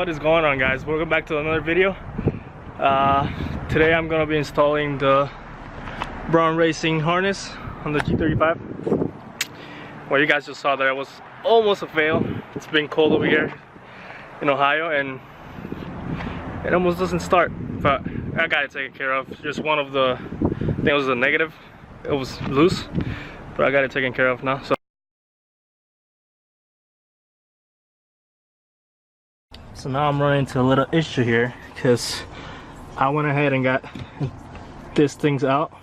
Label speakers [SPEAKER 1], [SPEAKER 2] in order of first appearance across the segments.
[SPEAKER 1] What is going on, guys? Welcome back to another video. Today I'm gonna be installing the Braum racing harness on the G35. Well, you guys just saw that it was almost a fail. It's been cold over here in Ohio and it almost doesn't start, but I got it taken care of. Just one of the, I think it was a negative, it was loose, but I got it taken care of now. So now I'm running into a little issue here because I went ahead and got these things out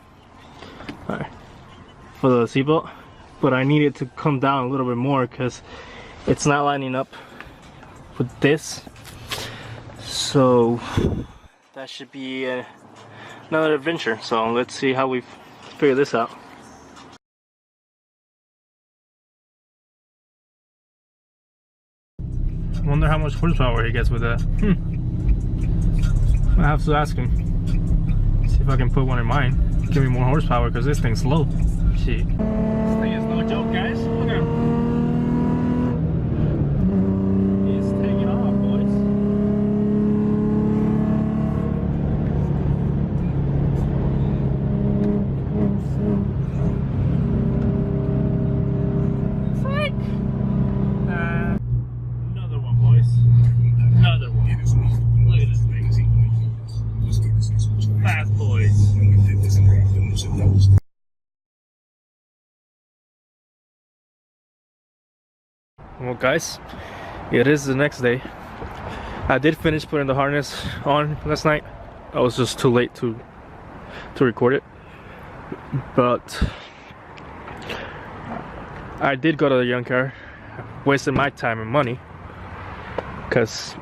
[SPEAKER 1] for the seatbelt, but I need it to come down a little bit more because it's not lining up with this. So that should be another adventure. So let's see how we figure this out. I wonder how much horsepower he gets with that. I have to ask him. See if I can put one in mine. Give me more horsepower because this thing's slow. Shit. This thing is no joke, guys. Look at him. He's taking off, boys. Frick! Another one, boys. Another one. Look at this thing. Fast, boys. Well, guys, it is the next day. I did finish putting the harness on last night. I was just too late to record it, but I did go to the junkyard, wasted my time and money because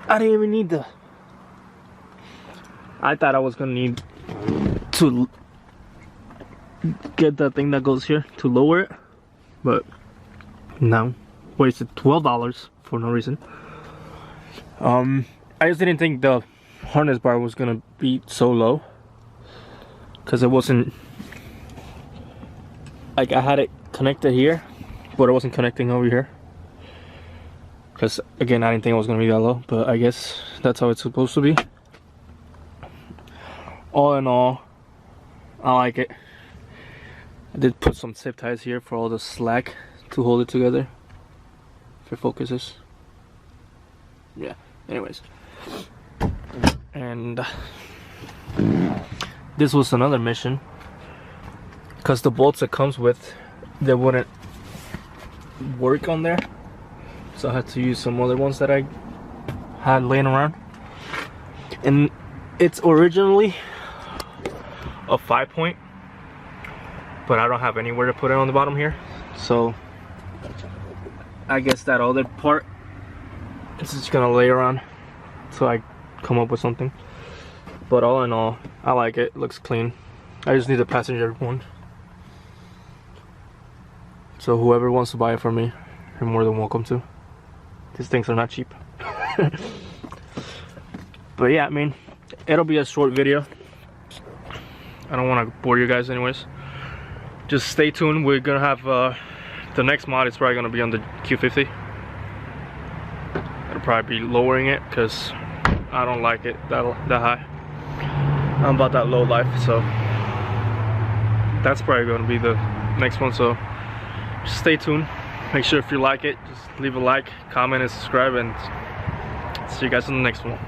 [SPEAKER 1] I didn't even need the. I thought I was gonna need to get the thing that goes here to lower it, but no. Wasted $12 for no reason. I just didn't think the harness bar was gonna be so low because it wasn't, like, I had it connected here but it wasn't connecting over here because, again, I didn't think it was gonna be that low, but I guess that's how it's supposed to be. All in all, I like it. I did put some zip ties here for all the slack to hold it together. If it focuses. Yeah, anyways. And this was another mission because the bolts it comes with, they wouldn't work on there, so I had to use some other ones that I had laying around. And it's originally a 5-point, but I don't have anywhere to put it on the bottom here, so I guess that other part is just gonna lay around so I come up with something. But all in all, I like it. It looks clean. I just need a passenger one. So whoever wants to buy it from me, you're more than welcome to. These things are not cheap. But yeah, I mean, it'll be a short video. I don't want to bore you guys anyways. Just stay tuned. We're gonna have the next mod is probably going to be on the Q50. It'll probably be lowering it because I don't like it that high. I'm about that low life, so that's probably going to be the next one. So just stay tuned. Make sure if you like it, just leave a like, comment, and subscribe, and see you guys in the next one.